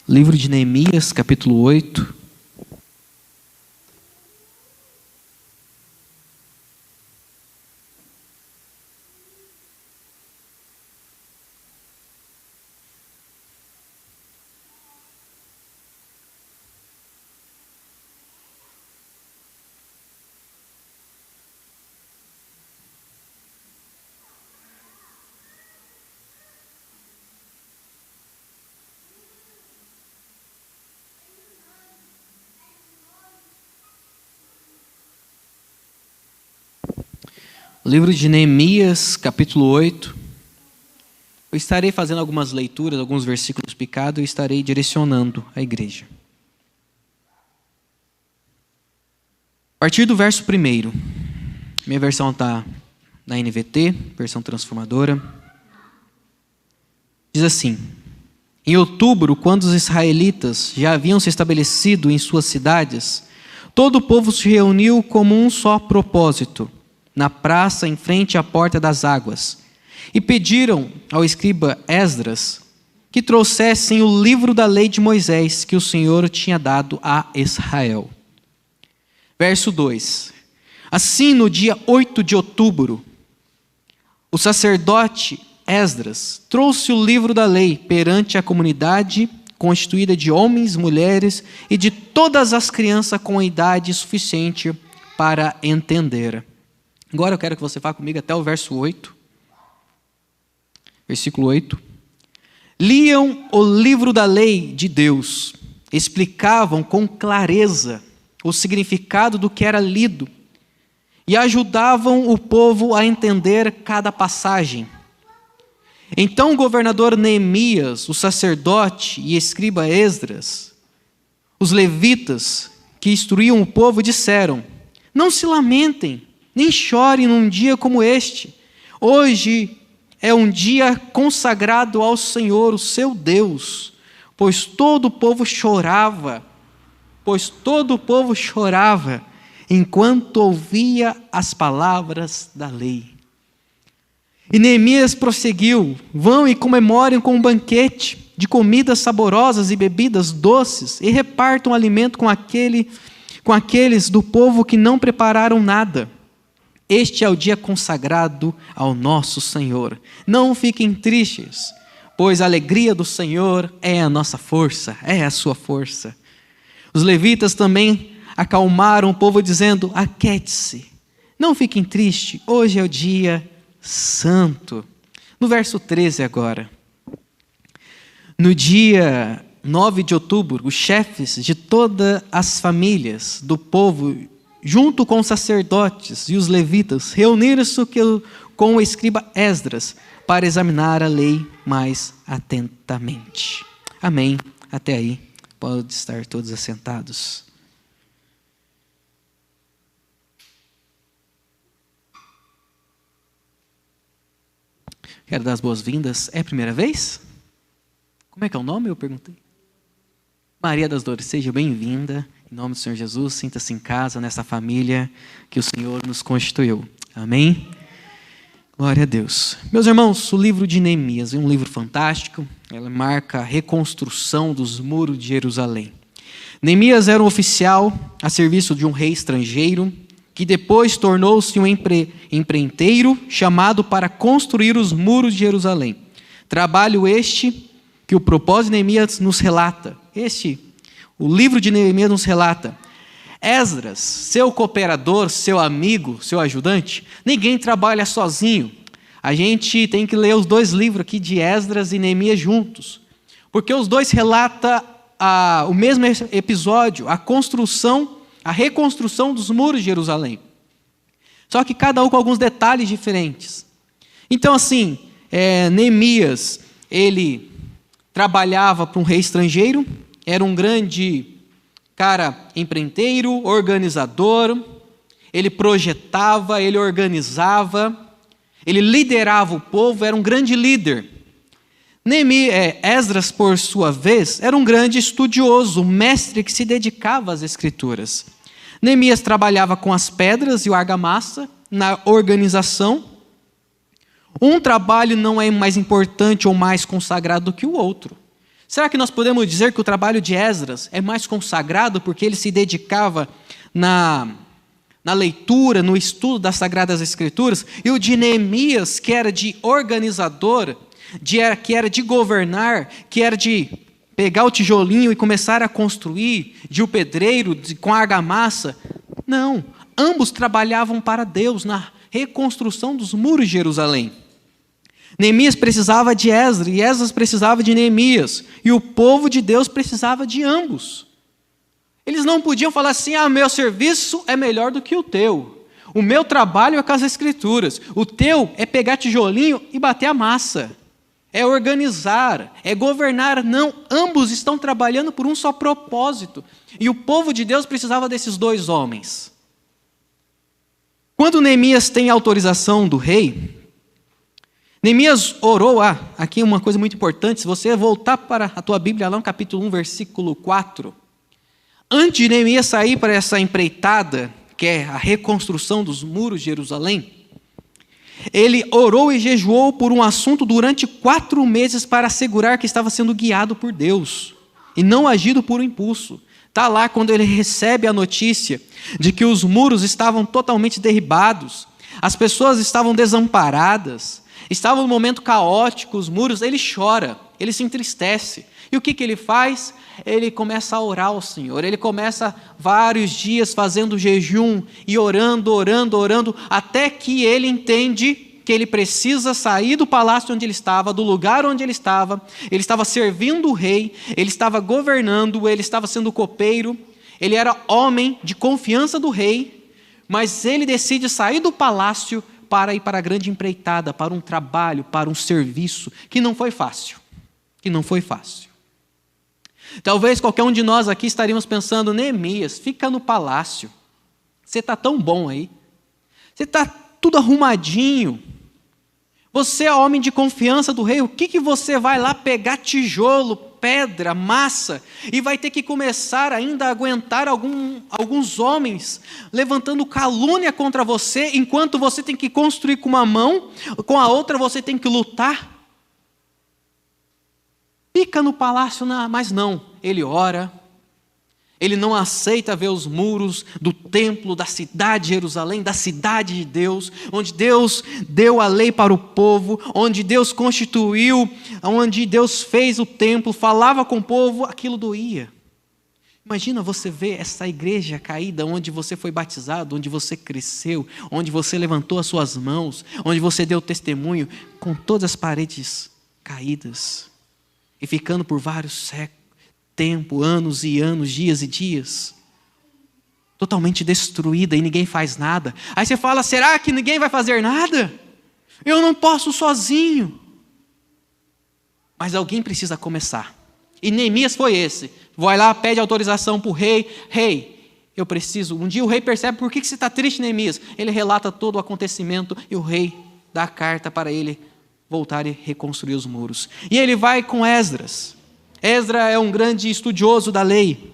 Livro de Neemias, capítulo 8. Livro de Neemias, capítulo 8. Eu estarei fazendo algumas leituras, alguns versículos picados, e estarei direcionando a igreja. A partir do verso 1, minha versão está na NVT, versão transformadora. Diz assim: em outubro, quando os israelitas já haviam se estabelecido em suas cidades, todo o povo se reuniu como um só propósito, na praça em frente à porta das águas, e pediram ao escriba Esdras que trouxessem o livro da lei de Moisés que o Senhor tinha dado a Israel. Verso 2: assim, no dia 8 de outubro, o sacerdote Esdras trouxe o livro da lei perante a comunidade constituída de homens, mulheres e de todas as crianças com idade suficiente para entender. Agora eu quero que você vá comigo até o verso 8. Versículo 8. Liam o livro da lei de Deus, explicavam com clareza o significado do que era lido e ajudavam o povo a entender cada passagem. Então o governador Neemias, o sacerdote e escriba Esdras, os levitas que instruíam o povo, disseram: não se lamentem, nem chorem num dia como este. Hoje é um dia consagrado ao Senhor, o seu Deus, pois todo o povo chorava enquanto ouvia as palavras da lei. E Neemias prosseguiu: vão e comemorem com um banquete de comidas saborosas e bebidas doces, e repartam alimento com aqueles do povo que não prepararam nada. Este é o dia consagrado ao nosso Senhor. Não fiquem tristes, pois a alegria do Senhor é a nossa força, é a sua força. Os levitas também acalmaram o povo, dizendo: aquiete-se, não fiquem tristes, hoje é o dia santo. No verso 13 agora. No dia 9 de outubro, os chefes de todas as famílias do povo, junto com os sacerdotes e os levitas, reuniram-se com o escriba Esdras para examinar a lei mais atentamente. Amém. Até aí. Pode estar todos assentados. Quero dar as boas-vindas. É a primeira vez? Como é que é o nome? Eu perguntei. Maria das Dores, seja bem-vinda. Em nome do Senhor Jesus, sinta-se em casa, nessa família que o Senhor nos constituiu. Amém? Glória a Deus. Meus irmãos, o livro de Neemias é um livro fantástico. Ela marca a reconstrução dos muros de Jerusalém. Neemias era um oficial a serviço de um rei estrangeiro, que depois tornou-se um empreiteiro chamado para construir os muros de Jerusalém. Trabalho este que o propósito de Neemias nos relata. O livro de Neemias nos relata: Esdras, seu cooperador, seu amigo, seu ajudante. Ninguém trabalha sozinho. A gente tem que ler os dois livros aqui de Esdras e Neemias juntos, porque os dois relatam o mesmo episódio, a reconstrução dos muros de Jerusalém. Só que cada um com alguns detalhes diferentes. Então assim, Neemias, ele trabalhava para um rei estrangeiro, era um grande cara empreiteiro, organizador, ele projetava, ele organizava, ele liderava o povo, era um grande líder. Esdras, por sua vez, era um grande estudioso, um mestre que se dedicava às escrituras. Neemias trabalhava com as pedras e o argamassa na organização. Um trabalho não é mais importante ou mais consagrado do que o outro. Será que nós podemos dizer que o trabalho de Esdras é mais consagrado porque ele se dedicava na leitura, no estudo das Sagradas Escrituras, e o de Neemias, que era de organizador, que era de governar, que era de pegar o tijolinho e começar a construir, de o pedreiro com a argamassa? Não, ambos trabalhavam para Deus na reconstrução dos muros de Jerusalém. Neemias precisava de Esdras, e Esdras precisava de Neemias, e o povo de Deus precisava de ambos. Eles não podiam falar assim: meu serviço é melhor do que o teu, o meu trabalho é com as Escrituras, o teu é pegar tijolinho e bater a massa, é organizar, é governar. Não, ambos estão trabalhando por um só propósito, e o povo de Deus precisava desses dois homens. Quando Neemias tem autorização do rei, Neemias orou, aqui uma coisa muito importante, se você voltar para a tua Bíblia, lá no capítulo 1, versículo 4, antes de Neemias sair para essa empreitada, que é a reconstrução dos muros de Jerusalém, ele orou e jejuou por um assunto durante 4 meses para assegurar que estava sendo guiado por Deus, e não agido por impulso. Está lá quando ele recebe a notícia de que os muros estavam totalmente derribados, as pessoas estavam desamparadas, estava um momento caótico, os muros, ele chora, ele se entristece. E o que ele faz? Ele começa a orar ao Senhor, ele começa vários dias fazendo jejum e orando, até que ele entende que ele precisa sair do palácio onde ele estava, do lugar onde ele estava servindo o rei, ele estava governando, ele estava sendo copeiro, ele era homem de confiança do rei, mas ele decide sair do palácio para ir para a grande empreitada, para um trabalho, para um serviço, que não foi fácil. Talvez qualquer um de nós aqui estaríamos pensando: Neemias, fica no palácio, você está tão bom aí, você está tudo arrumadinho, você é homem de confiança do rei, o que você vai lá pegar tijolo, pedra, massa, e vai ter que começar ainda a aguentar alguns homens levantando calúnia contra você, enquanto você tem que construir com uma mão, com a outra você tem que lutar? Fica no palácio, mas não, ele ora, ele não aceita ver os muros do templo, da cidade de Jerusalém, da cidade de Deus, onde Deus deu a lei para o povo, onde Deus constituiu, onde Deus fez o templo, falava com o povo, aquilo doía. Imagina você ver essa igreja caída, onde você foi batizado, onde você cresceu, onde você levantou as suas mãos, onde você deu testemunho, com todas as paredes caídas, e ficando por vários séculos, tempo, anos e anos, dias e dias, totalmente destruída e ninguém faz nada. Aí você fala: será que ninguém vai fazer nada? Eu não posso sozinho. Mas alguém precisa começar. E Neemias foi esse. Vai lá, pede autorização para o rei. Rei, eu preciso. Um dia o rei percebe: por que você está triste, Neemias? Ele relata todo o acontecimento e o rei dá a carta para ele voltar e reconstruir os muros. E ele vai com Esdras. Esdras é um grande estudioso da lei.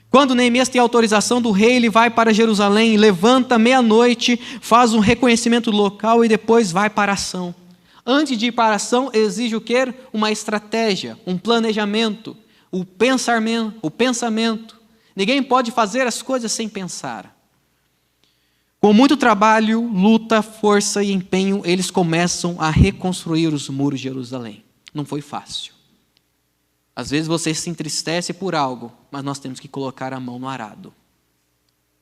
Quando Neemias tem autorização do rei, ele vai para Jerusalém, levanta meia-noite, faz um reconhecimento local e depois vai para a ação. Antes de ir para a ação, exige o quê? Uma estratégia, um planejamento, o pensamento. Ninguém pode fazer as coisas sem pensar. Com muito trabalho, luta, força e empenho, eles começam a reconstruir os muros de Jerusalém. Não foi fácil. Às vezes você se entristece por algo, mas nós temos que colocar a mão no arado.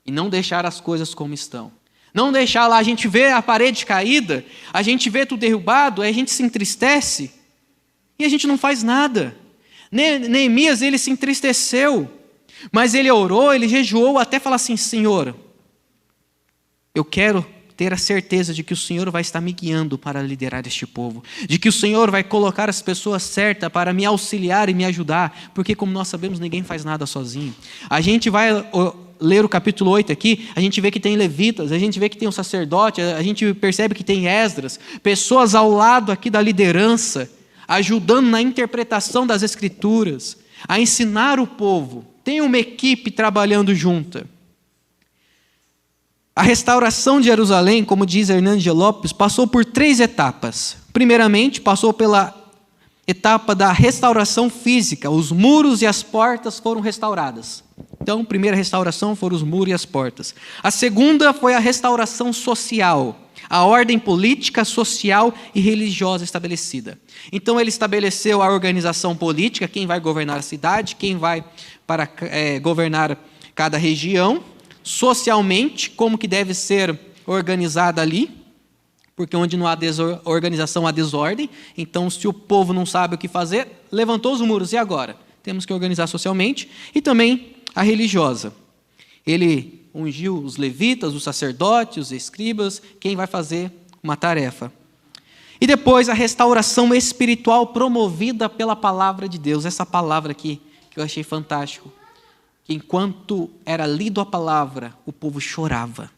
E não deixar as coisas como estão. Não deixar lá, a gente vê a parede caída, a gente vê tudo derrubado, aí a gente se entristece e a gente não faz nada. Neemias, ele se entristeceu, mas ele orou, ele jejuou até falar assim: Senhor, eu quero ter a certeza de que o Senhor vai estar me guiando para liderar este povo, de que o Senhor vai colocar as pessoas certas para me auxiliar e me ajudar, porque como nós sabemos, ninguém faz nada sozinho. A gente vai ler o capítulo 8 aqui, a gente vê que tem levitas, a gente vê que tem um sacerdote, a gente percebe que tem Esdras, pessoas ao lado aqui da liderança, ajudando na interpretação das Escrituras, a ensinar o povo. Tem uma equipe trabalhando junta. A restauração de Jerusalém, como diz Hernandes de Lopes, passou por 3 etapas. Primeiramente, passou pela etapa da restauração física. Os muros e as portas foram restauradas. Então, a primeira restauração foram os muros e as portas. A segunda foi a restauração social, a ordem política, social e religiosa estabelecida. Então, ele estabeleceu a organização política, quem vai governar a cidade, quem vai governar cada região, socialmente, como que deve ser organizada ali, porque onde não há organização, há desordem. Então, se o povo não sabe o que fazer, levantou os muros, e agora? Temos que organizar socialmente, e também a religiosa. Ele ungiu os levitas, os sacerdotes, os escribas, quem vai fazer uma tarefa. E depois a restauração espiritual promovida pela palavra de Deus. Essa palavra aqui, que eu achei fantástico. Que enquanto era lido a palavra, o povo chorava.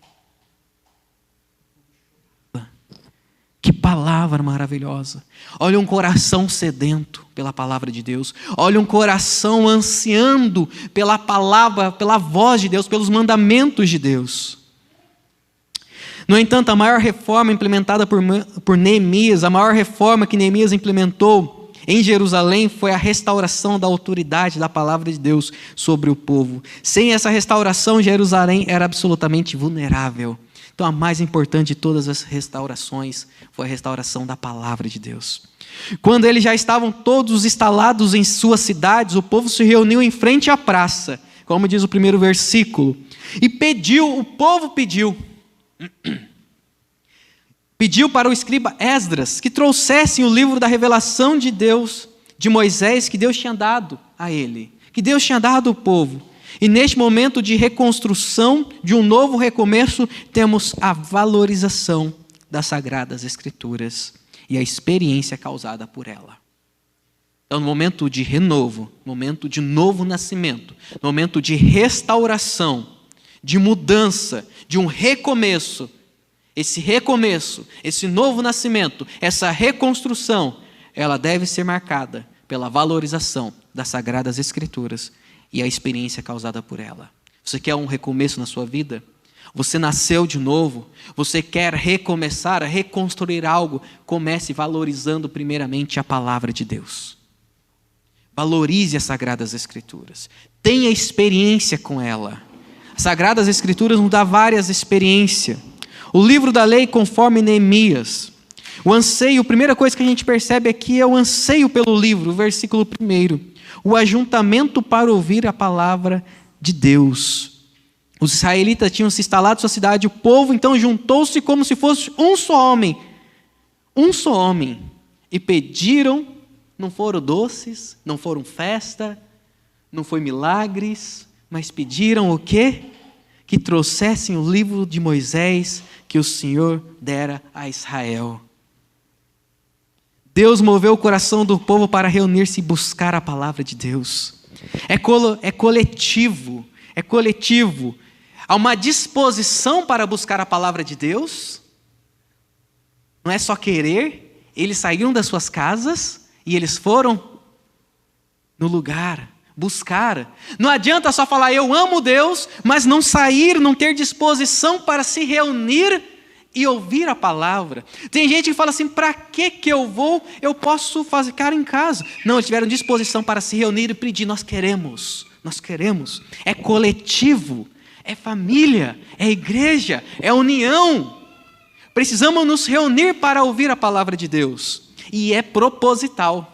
Que palavra maravilhosa. Olha um coração sedento pela palavra de Deus. Olha um coração ansiando pela palavra, pela voz de Deus, pelos mandamentos de Deus. No entanto, a maior reforma implementada por Neemias, a maior reforma que Neemias implementou em Jerusalém foi a restauração da autoridade da palavra de Deus sobre o povo. Sem essa restauração, Jerusalém era absolutamente vulnerável. Então, a mais importante de todas as restaurações foi a restauração da palavra de Deus. Quando eles já estavam todos instalados em suas cidades, o povo se reuniu em frente à praça, como diz o primeiro versículo, e o povo pediu para o escriba Esdras que trouxessem o livro da revelação de Deus, de Moisés, que Deus tinha dado a ele, que Deus tinha dado ao povo. E neste momento de reconstrução, de um novo recomeço, temos a valorização das Sagradas Escrituras e a experiência causada por ela. Então, no momento de renovo, no momento de novo nascimento, no momento de restauração, de mudança, de um recomeço, esse novo nascimento, essa reconstrução, ela deve ser marcada pela valorização das Sagradas Escrituras e a experiência causada por ela. Você quer um recomeço na sua vida? Você nasceu de novo? Você quer recomeçar, reconstruir algo? Comece valorizando primeiramente a palavra de Deus. Valorize as Sagradas Escrituras. Tenha experiência com ela. As Sagradas Escrituras nos dão várias experiências. O livro da lei conforme Neemias. O anseio, a primeira coisa que a gente percebe aqui é o anseio pelo livro, o versículo 1. O ajuntamento para ouvir a palavra de Deus. Os israelitas tinham se instalado em sua cidade, o povo então juntou-se como se fosse um só homem, e pediram, não foram doces, não foram festa, não foi milagres, mas pediram o quê? Que trouxessem o livro de Moisés que o Senhor dera a Israel. Deus moveu o coração do povo para reunir-se e buscar a palavra de Deus. É coletivo. Há uma disposição para buscar a palavra de Deus. Não é só querer. Eles saíram das suas casas e eles foram no lugar, buscar. Não adianta só falar, eu amo Deus, mas não sair, não ter disposição para se reunir e ouvir a palavra. Tem gente que fala assim, para que eu vou? Eu posso ficar em casa. Não, eles tiveram disposição para se reunir e pedir, nós queremos. É coletivo, é família, é igreja, é união. Precisamos nos reunir para ouvir a palavra de Deus. E é proposital.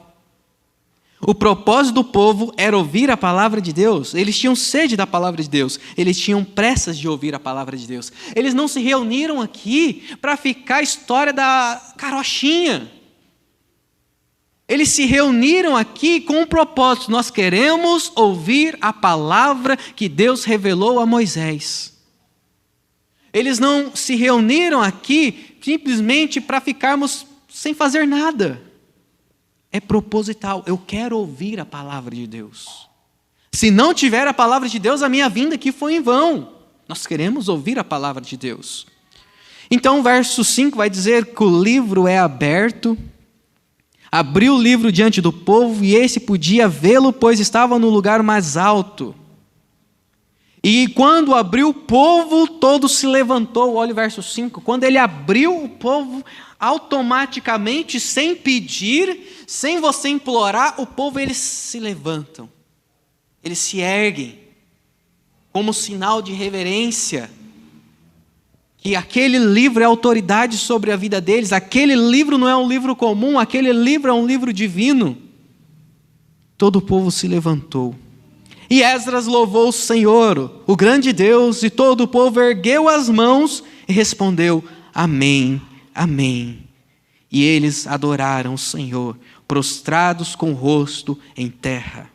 O propósito do povo era ouvir a palavra de Deus. Eles tinham sede da palavra de Deus. Eles tinham pressas de ouvir a palavra de Deus. Eles não se reuniram aqui para ficar a história da carochinha. Eles se reuniram aqui com um propósito. Nós queremos ouvir a palavra que Deus revelou a Moisés. Eles não se reuniram aqui simplesmente para ficarmos sem fazer nada. É proposital, eu quero ouvir a palavra de Deus. Se não tiver a palavra de Deus, a minha vinda aqui foi em vão. Nós queremos ouvir a palavra de Deus. Então o verso 5 vai dizer que o livro é aberto. Abriu o livro diante do povo e esse podia vê-lo, pois estava no lugar mais alto. E quando abriu o povo, todo se levantou. Olha o verso 5. Quando ele abriu, o povo automaticamente, sem pedir, sem você implorar, o povo, eles se levantam, eles se erguem, como sinal de reverência, que aquele livro é autoridade sobre a vida deles, aquele livro não é um livro comum, aquele livro é um livro divino. Todo o povo se levantou. E Esdras louvou o Senhor, o grande Deus, e todo o povo ergueu as mãos e respondeu: Amém, Amém. E eles adoraram o Senhor, prostrados com o rosto em terra.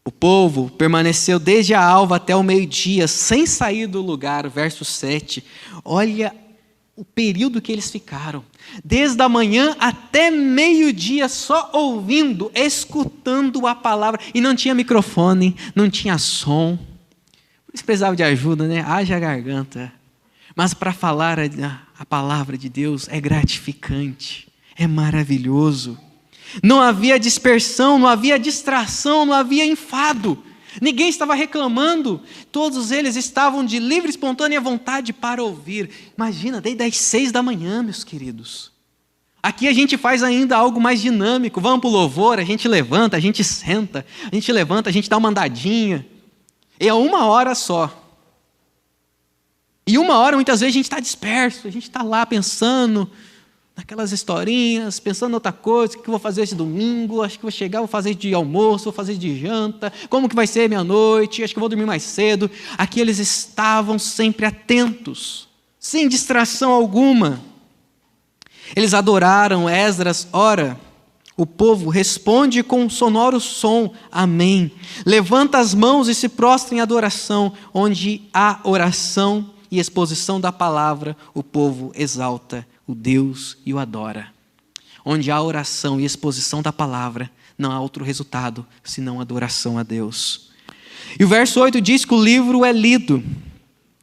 O povo permaneceu desde a alva até o meio-dia, sem sair do lugar, verso 7. Olha o período que eles ficaram. Desde a manhã até meio-dia, só ouvindo, escutando a palavra. E não tinha microfone, não tinha som. Eles precisavam de ajuda, né? Haja garganta. Mas para falar a palavra de Deus é gratificante, é maravilhoso. Não havia dispersão, não havia distração, não havia enfado. Ninguém estava reclamando. Todos eles estavam de livre e espontânea vontade para ouvir. Imagina, desde as 6 da manhã, meus queridos. Aqui a gente faz ainda algo mais dinâmico. Vamos para o louvor, a gente levanta, a gente senta, a gente levanta, a gente dá uma andadinha. E é 1 hora só. E 1 hora, muitas vezes, a gente está disperso, a gente está lá pensando naquelas historinhas, pensando em outra coisa, o que eu vou fazer esse domingo, acho que vou chegar, vou fazer de almoço, vou fazer de janta, como que vai ser minha noite, acho que eu vou dormir mais cedo. Aqui eles estavam sempre atentos, sem distração alguma. Eles adoraram. Esdras ora, o povo responde com um sonoro som, amém. Levanta as mãos e se prostra em adoração, onde há oração e exposição da palavra, o povo exalta o Deus e o adora. Onde há oração e exposição da palavra, não há outro resultado senão adoração a Deus. E o verso 8 diz que o livro é lido,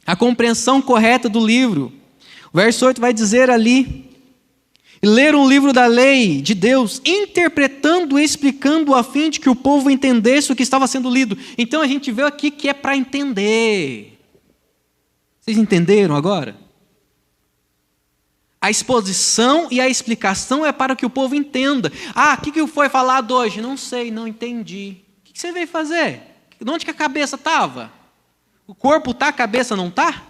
a compreensão correta do livro. O verso 8 vai dizer ali: ler um livro da lei de Deus, interpretando e explicando a fim de que o povo entendesse o que estava sendo lido. Então a gente vê aqui que é para entender. Vocês entenderam agora? A exposição e a explicação é para que o povo entenda. O que foi falado hoje? Não sei, não entendi. O que você veio fazer? Onde que a cabeça estava? O corpo está, a cabeça não está?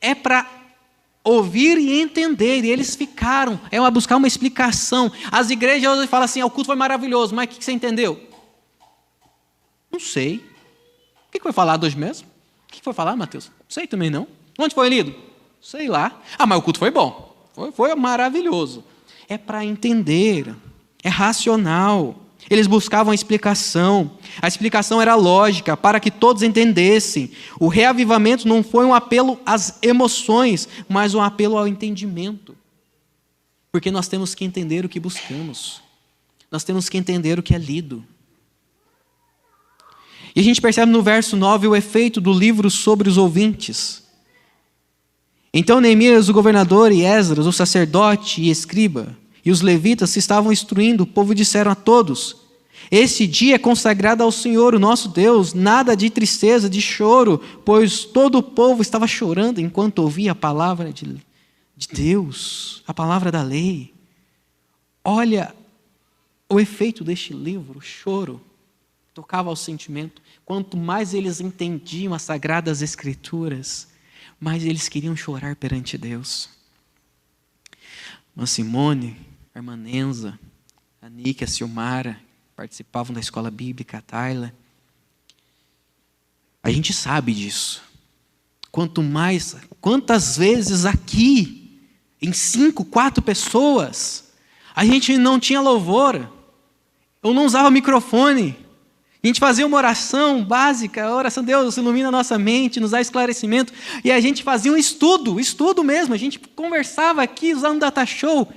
É para ouvir e entender, e eles ficaram. É buscar uma explicação. As igrejas hoje falam assim: o culto foi maravilhoso, mas o que você entendeu? Não sei. O que foi falado hoje mesmo? O que foi falado, Mateus? Não sei também não. Onde foi lido? Sei lá. Mas o culto foi bom. Foi maravilhoso. É para entender, é racional. Eles buscavam a explicação era lógica, para que todos entendessem. O reavivamento não foi um apelo às emoções, mas um apelo ao entendimento. Porque nós temos que entender o que buscamos, nós temos que entender o que é lido. E a gente percebe no verso 9 o efeito do livro sobre os ouvintes. Então Neemias, o governador, e Esdras, o sacerdote e escriba, e os levitas se estavam instruindo, o povo disseram a todos: esse dia é consagrado ao Senhor, o nosso Deus, nada de tristeza, de choro, pois todo o povo estava chorando enquanto ouvia a palavra de Deus, a palavra da lei. Olha o efeito deste livro, o choro, tocava ao sentimento. Quanto mais eles entendiam as sagradas escrituras, mais eles queriam chorar perante Deus. A Simone, a irmã Nenza, a Nick, a Silmara, participavam da escola bíblica, a Tayla. A gente sabe disso. Quantas vezes aqui, em 5, 4 pessoas, a gente não tinha louvor, eu não usava microfone, a gente fazia uma oração básica, a oração: Deus ilumina a nossa mente, nos dá esclarecimento, e a gente fazia um estudo mesmo, a gente conversava aqui usando um data show,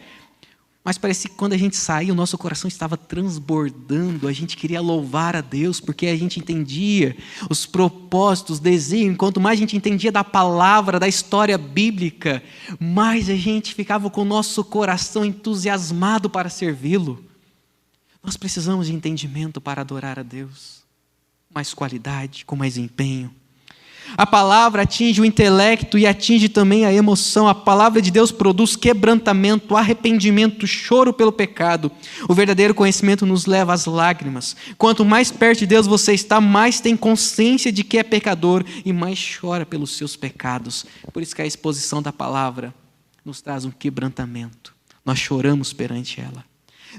mas parecia que quando a gente saía, o nosso coração estava transbordando, a gente queria louvar a Deus, porque a gente entendia os propósitos, os desígnios. Quanto mais a gente entendia da palavra, da história bíblica, mais a gente ficava com o nosso coração entusiasmado para servi-lo. Nós precisamos de entendimento para adorar a Deus, com mais qualidade, com mais empenho. A palavra atinge o intelecto e atinge também a emoção. A palavra de Deus produz quebrantamento, arrependimento, choro pelo pecado. O verdadeiro conhecimento nos leva às lágrimas. Quanto mais perto de Deus você está, mais tem consciência de que é pecador e mais chora pelos seus pecados. Por isso que a exposição da palavra nos traz um quebrantamento. Nós choramos perante ela.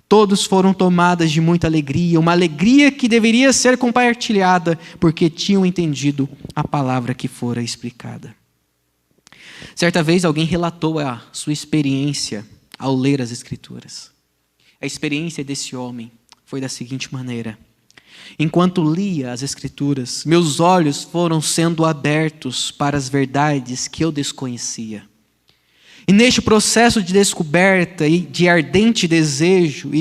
Todos foram tomadas de muita alegria, uma alegria que deveria ser compartilhada, porque tinham entendido a palavra que fora explicada. Certa vez alguém relatou a sua experiência ao ler as Escrituras. A experiência desse homem foi da seguinte maneira: enquanto lia as Escrituras, meus olhos foram sendo abertos para as verdades que eu desconhecia. E neste processo de descoberta e de ardente desejo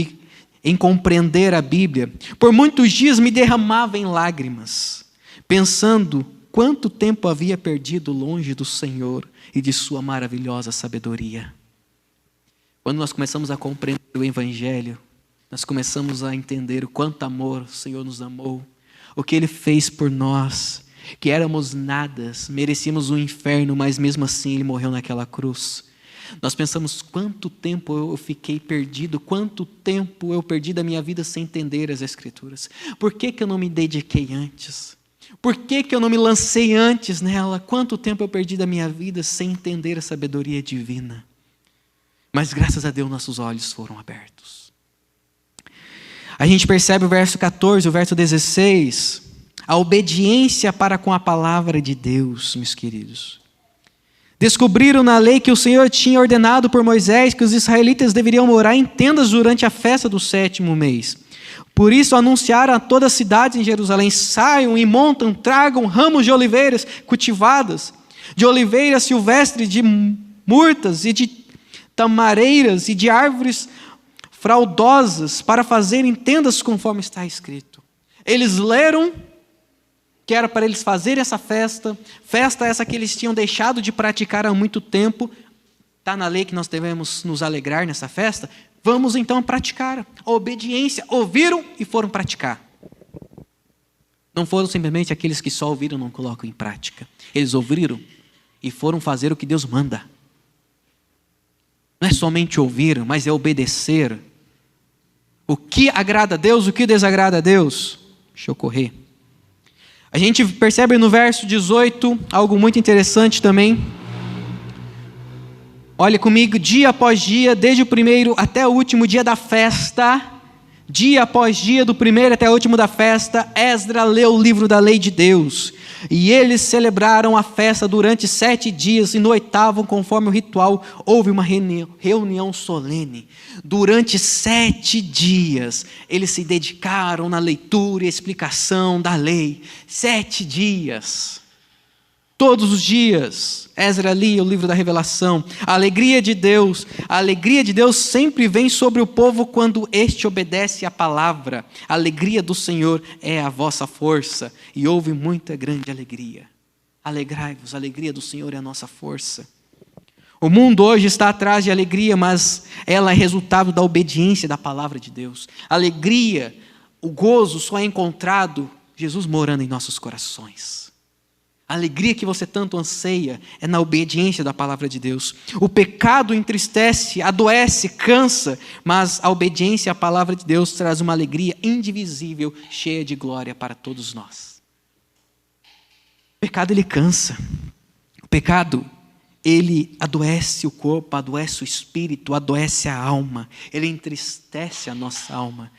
em compreender a Bíblia, por muitos dias me derramava em lágrimas, pensando quanto tempo havia perdido longe do Senhor e de sua maravilhosa sabedoria. Quando nós começamos a compreender o Evangelho, nós começamos a entender o quanto amor o Senhor nos amou, o que Ele fez por nós, que éramos nadas, merecíamos o inferno, mas mesmo assim Ele morreu naquela cruz. Nós pensamos quanto tempo eu fiquei perdido, quanto tempo eu perdi da minha vida sem entender as Escrituras. Por que eu não me dediquei antes? Por que eu não me lancei antes nela? Quanto tempo eu perdi da minha vida sem entender a sabedoria divina? Mas graças a Deus nossos olhos foram abertos. A gente percebe o verso 14, o verso 16, a obediência para com a palavra de Deus, meus queridos. Descobriram na lei que o Senhor tinha ordenado por Moisés que os israelitas deveriam morar em tendas durante a festa do 7º mês. Por isso anunciaram a toda a cidade em Jerusalém: saiam e montam, tragam ramos de oliveiras cultivadas, de oliveiras silvestres, de murtas e de tamareiras e de árvores fraudosas, para fazerem tendas conforme está escrito. Eles leram que era para eles fazerem essa festa essa que eles tinham deixado de praticar há muito tempo. Está na lei que nós devemos nos alegrar nessa festa. Vamos então praticar a obediência. Ouviram e foram praticar. Não foram simplesmente aqueles que só ouviram e não colocam em prática. Eles ouviram e foram fazer o que Deus manda. Não é somente ouvir, mas é obedecer. O que agrada a Deus, o que desagrada a Deus? Deixa eu correr. A gente percebe no verso 18 algo muito interessante também. Olha comigo, dia após dia, desde o primeiro até o último dia da festa, dia após dia, do primeiro até o último da festa, Esdras leu o livro da lei de Deus. E eles celebraram a festa durante 7 dias, e no 8º, conforme o ritual, houve uma reunião solene. Durante 7 dias, eles se dedicaram na leitura e explicação da lei. 7 dias. Todos os dias, Esdras lia o livro da revelação. A alegria de Deus sempre vem sobre o povo quando este obedece à palavra. A alegria do Senhor é a vossa força. E houve muita grande alegria. Alegrai-vos, a alegria do Senhor é a nossa força. O mundo hoje está atrás de alegria, mas ela é resultado da obediência da palavra de Deus. A alegria, o gozo só é encontrado Jesus morando em nossos corações. A alegria que você tanto anseia é na obediência da palavra de Deus. O pecado entristece, adoece, cansa, mas a obediência à palavra de Deus traz uma alegria indivisível, cheia de glória para todos nós. O pecado, ele cansa. O pecado, ele adoece o corpo, adoece o espírito, adoece a alma. Ele entristece a nossa alma.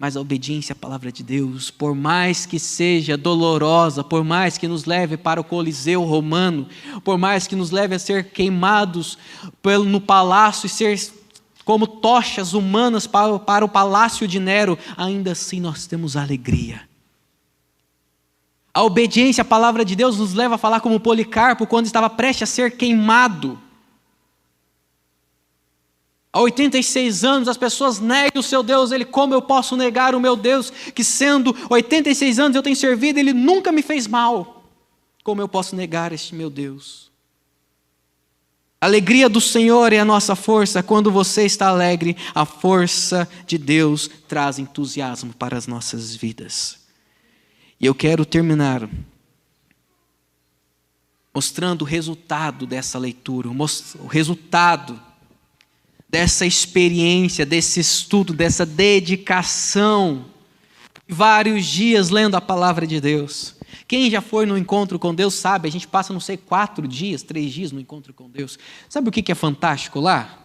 Mas a obediência à palavra de Deus, por mais que seja dolorosa, por mais que nos leve para o Coliseu romano, por mais que nos leve a ser queimados no palácio e ser como tochas humanas para o palácio de Nero, ainda assim nós temos alegria. A obediência à palavra de Deus nos leva a falar como Policarpo, quando estava prestes a ser queimado. Há 86 anos as pessoas negam o seu Deus. Ele: como eu posso negar o meu Deus, que sendo 86 anos eu tenho servido, Ele nunca me fez mal? Como eu posso negar este meu Deus? A alegria do Senhor é a nossa força. Quando você está alegre, a força de Deus traz entusiasmo para as nossas vidas. E eu quero terminar mostrando o resultado dessa leitura, o resultado dessa experiência, desse estudo, dessa dedicação, vários dias lendo a palavra de Deus. Quem já foi no encontro com Deus sabe, a gente passa, não sei, 4 dias, 3 dias no encontro com Deus. Sabe o que é fantástico lá?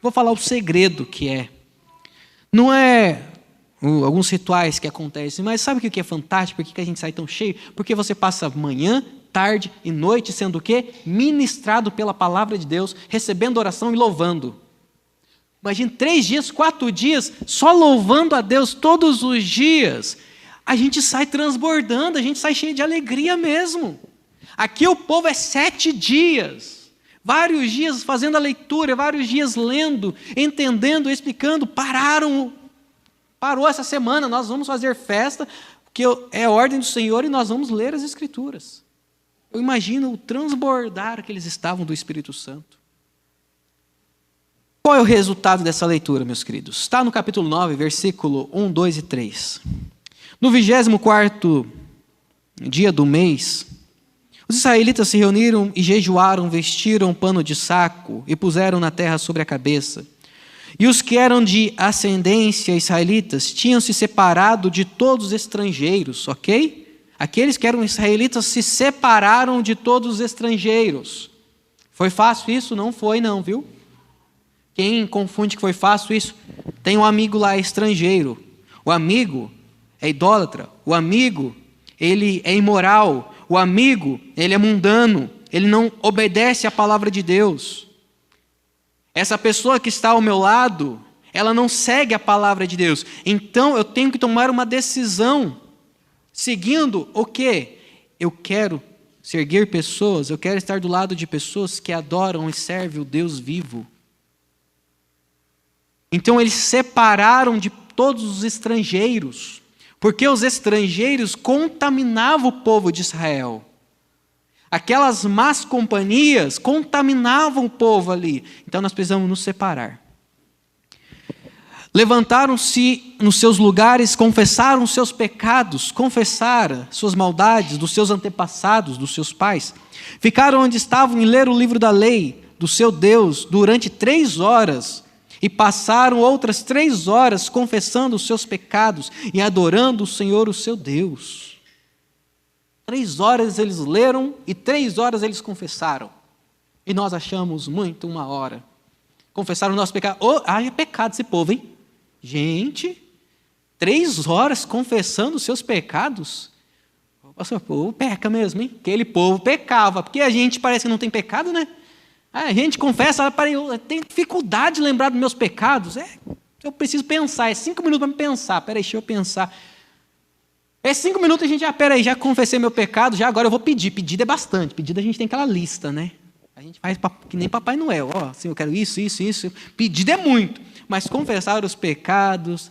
Vou falar o segredo que é. Não é alguns rituais que acontecem, mas sabe o que é fantástico? Por que a gente sai tão cheio? Porque você passa manhã, tarde e noite sendo o quê? Ministrado pela palavra de Deus, recebendo oração e louvando. Imagina 3 dias, 4 dias, só louvando a Deus todos os dias. A gente sai transbordando, a gente sai cheio de alegria mesmo. Aqui o povo é 7 dias. Vários dias fazendo a leitura, vários dias lendo, entendendo, explicando. Parou essa semana, nós vamos fazer festa, porque é a ordem do Senhor e nós vamos ler as Escrituras. Eu imagino o transbordar que eles estavam do Espírito Santo. Qual é o resultado dessa leitura, meus queridos? Está no capítulo 9, versículo 1, 2 e 3. No 24º dia do mês, os israelitas se reuniram e jejuaram, vestiram um pano de saco e puseram na terra sobre a cabeça. E os que eram de ascendência israelitas tinham se separado de todos os estrangeiros, ok? Aqueles que eram israelitas se separaram de todos os estrangeiros. Foi fácil isso? Não foi não, viu? Quem confunde que foi fácil isso? Tem um amigo lá estrangeiro. O amigo é idólatra. O amigo, ele é imoral. O amigo, ele é mundano. Ele não obedece à palavra de Deus. Essa pessoa que está ao meu lado, ela não segue a palavra de Deus. Então eu tenho que tomar uma decisão. Seguindo o quê? Eu quero seguir pessoas, eu quero estar do lado de pessoas que adoram e servem o Deus vivo. Então eles separaram de todos os estrangeiros, porque os estrangeiros contaminavam o povo de Israel. Aquelas más companhias contaminavam o povo ali. Então nós precisamos nos separar. Levantaram-se nos seus lugares, confessaram seus pecados, confessaram suas maldades dos seus antepassados, dos seus pais. Ficaram onde estavam e leram o livro da lei do seu Deus durante 3 horas. E passaram outras 3 horas confessando os seus pecados e adorando o Senhor, o seu Deus. 3 horas eles leram e 3 horas eles confessaram. E nós achamos muito 1 hora. Confessaram o nosso pecado. É pecado esse povo, hein? Gente, 3 horas confessando os seus pecados? O povo peca mesmo, hein? Aquele povo pecava. Porque a gente parece que não tem pecado, né? A gente confessa, eu tenho dificuldade de lembrar dos meus pecados. Eu preciso pensar, 5 minutos para me pensar. Peraí, deixa eu pensar. 5 minutos a gente já confessei meu pecado, agora eu vou pedir. Pedido é bastante, pedido a gente tem aquela lista, né? A gente faz que nem Papai Noel, assim, eu quero isso. Pedido é muito, mas confessar os pecados,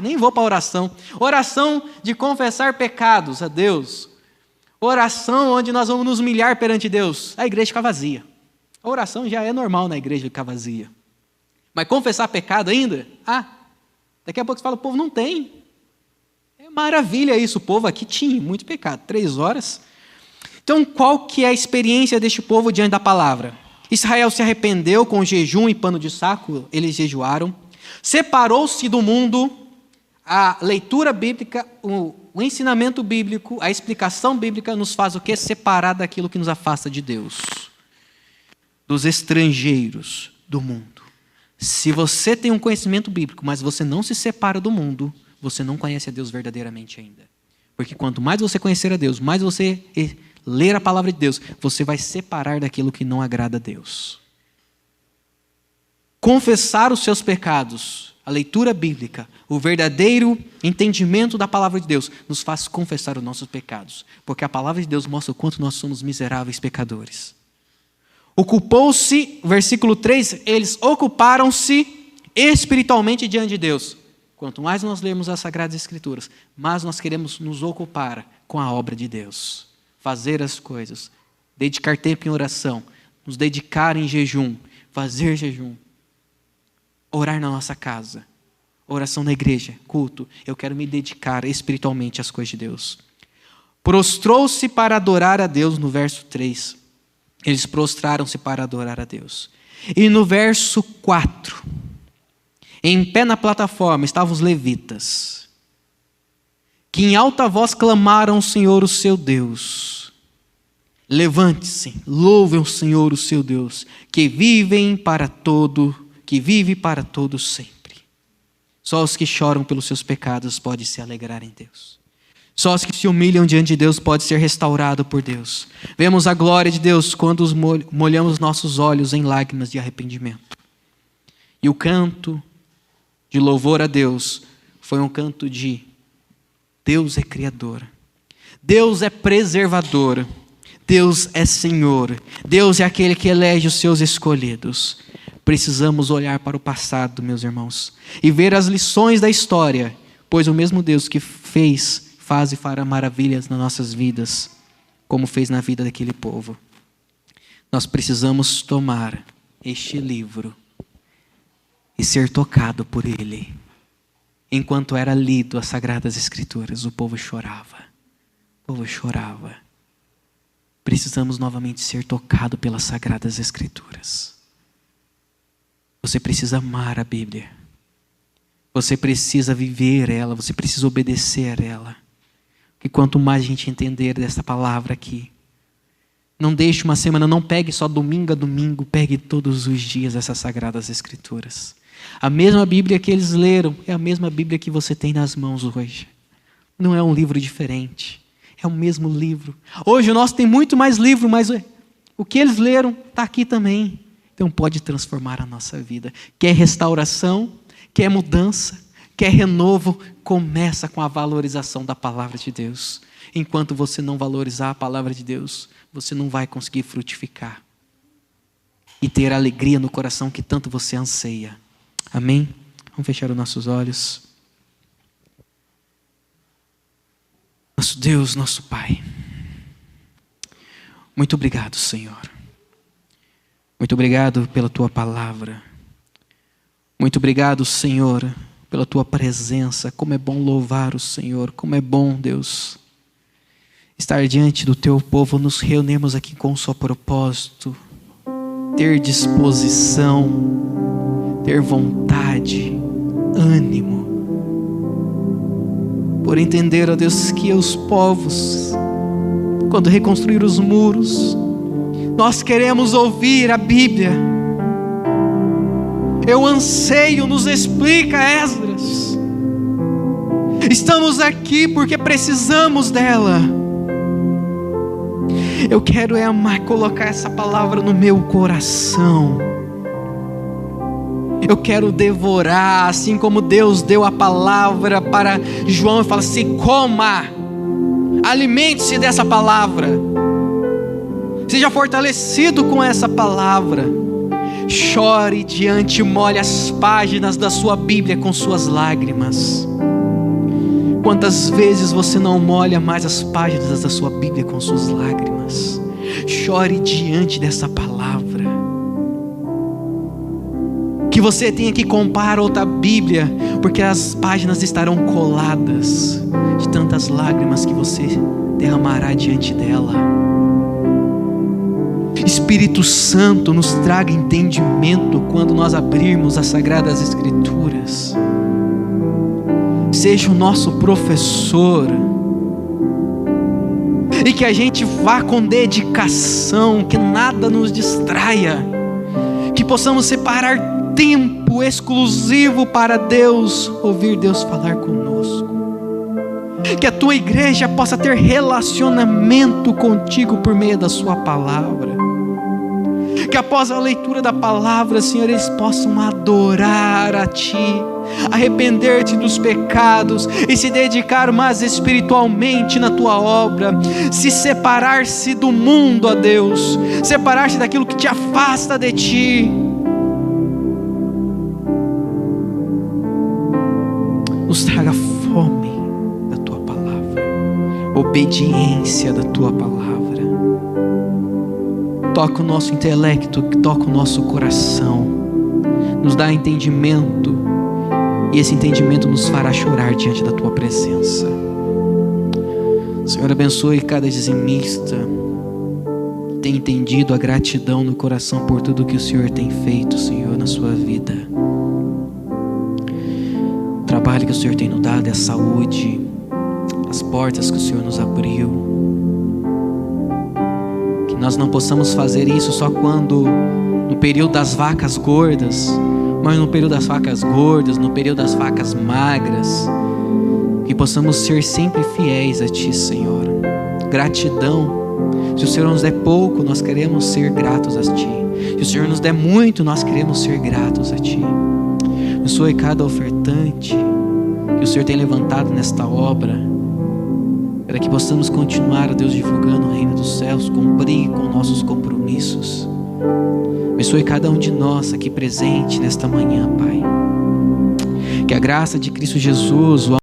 nem vou para a oração. Oração de confessar pecados a Deus. Oração onde nós vamos nos humilhar perante Deus. A igreja fica vazia. A oração já é normal na igreja ficar vazia. Mas confessar pecado ainda? Daqui a pouco você fala, o povo não tem. É maravilha isso, o povo aqui tinha muito pecado. 3 horas. Então, qual que é a experiência deste povo diante da palavra? Israel se arrependeu com jejum e pano de saco, eles jejuaram. Separou-se do mundo. A leitura bíblica, o ensinamento bíblico, a explicação bíblica nos faz o quê? Separar daquilo que nos afasta de Deus. Dos estrangeiros do mundo. Se você tem um conhecimento bíblico, mas você não se separa do mundo, você não conhece a Deus verdadeiramente ainda. Porque quanto mais você conhecer a Deus, mais você ler a palavra de Deus, você vai separar daquilo que não agrada a Deus. Confessar os seus pecados, a leitura bíblica, o verdadeiro entendimento da palavra de Deus, nos faz confessar os nossos pecados. Porque a palavra de Deus mostra o quanto nós somos miseráveis pecadores. Ocupou-se, versículo 3, eles ocuparam-se espiritualmente diante de Deus. Quanto mais nós lemos as Sagradas Escrituras, mais nós queremos nos ocupar com a obra de Deus. Fazer as coisas, dedicar tempo em oração, nos dedicar em jejum, fazer jejum, orar na nossa casa, oração na igreja, culto. Eu quero me dedicar espiritualmente às coisas de Deus. Prostrou-se para adorar a Deus no verso 3. Eles prostraram-se para adorar a Deus. E no verso 4, em pé na plataforma estavam os levitas, que em alta voz clamaram ao Senhor, o seu Deus. Levante-se, louvem o Senhor, o seu Deus, que vive para todo sempre. Só os que choram pelos seus pecados podem se alegrar em Deus. Só os que se humilham diante de Deus podem ser restaurados por Deus. Vemos a glória de Deus quando molhamos nossos olhos em lágrimas de arrependimento. E o canto de louvor a Deus foi um canto de Deus é Criador, Deus é preservador, Deus é Senhor, Deus é aquele que elege os seus escolhidos. Precisamos olhar para o passado, meus irmãos, e ver as lições da história, pois o mesmo Deus que faz e fará maravilhas nas nossas vidas, como fez na vida daquele povo. Nós precisamos tomar este livro e ser tocado por ele. Enquanto era lido as Sagradas Escrituras, o povo chorava. O povo chorava. Precisamos novamente ser tocado pelas Sagradas Escrituras. Você precisa amar a Bíblia. Você precisa viver ela, você precisa obedecer a ela. E quanto mais a gente entender dessa palavra aqui, não deixe uma semana, não pegue só domingo a domingo, pegue todos os dias essas Sagradas Escrituras. A mesma Bíblia que eles leram é a mesma Bíblia que você tem nas mãos hoje. Não é um livro diferente, é o mesmo livro. Hoje o nosso tem muito mais livro, mas o que eles leram está aqui também. Então pode transformar a nossa vida. Quer restauração, quer mudança, quer renovo, começa com a valorização da palavra de Deus. Enquanto você não valorizar a palavra de Deus, você não vai conseguir frutificar e ter a alegria no coração que tanto você anseia. Amém? Vamos fechar os nossos olhos. Nosso Deus, nosso Pai, muito obrigado, Senhor. Muito obrigado pela Tua palavra. Muito obrigado, Senhor, pela Tua presença. Como é bom louvar o Senhor. Como é bom, Deus, estar diante do Teu povo. Nos reunimos aqui com o Seu propósito. Ter disposição, ter vontade, ânimo, por entender, ó Deus, que os povos, quando reconstruir os muros, nós queremos ouvir a Bíblia. Eu anseio, nos explica, Esdras. Estamos aqui porque precisamos dela. Eu quero amar, colocar essa palavra no meu coração. Eu quero devorar, assim como Deus deu a palavra para João e fala assim: coma, alimente-se dessa palavra, seja fortalecido com essa palavra. Chore diante, molhe as páginas da sua Bíblia com suas lágrimas. Quantas vezes você não molha mais as páginas da sua Bíblia com suas lágrimas? Chore diante dessa palavra. Que você tenha que comprar outra Bíblia, porque as páginas estarão coladas de tantas lágrimas que você derramará diante dela. Espírito Santo, nos traga entendimento quando nós abrirmos as Sagradas Escrituras. Seja o nosso professor, e que a gente vá com dedicação, que nada nos distraia, que possamos separar tempo exclusivo para Deus, ouvir Deus falar conosco, que a tua igreja possa ter relacionamento contigo por meio da sua palavra, que após a leitura da palavra, Senhor, eles possam adorar a Ti, arrepender-te dos pecados e se dedicar mais espiritualmente na Tua obra, se separar-se do mundo, ó Deus, separar-se daquilo que te afasta de Ti. Nos traga fome da Tua palavra, obediência da Tua palavra. Toca o nosso intelecto, toca o nosso coração, nos dá entendimento, e esse entendimento nos fará chorar diante da Tua presença. Senhor, abençoe cada dizimista, tem entendido a gratidão no coração por tudo que o Senhor tem feito, Senhor, na sua vida. O trabalho que o Senhor tem nos dado, a saúde, as portas que o Senhor nos abriu. Que nós não possamos fazer isso só quando, no período das vacas gordas, mas no período das vacas gordas, no período das vacas magras, que possamos ser sempre fiéis a Ti, Senhor. Gratidão. Se o Senhor nos der pouco, nós queremos ser gratos a Ti. Se o Senhor nos der muito, nós queremos ser gratos a Ti. Abençoe cada ofertante que o Senhor tem levantado nesta obra, para que possamos continuar, ó Deus, divulgando o reino dos céus, cumprir com nossos compromissos. Abençoe cada um de nós aqui presente nesta manhã, Pai. Que a graça de Cristo Jesus, o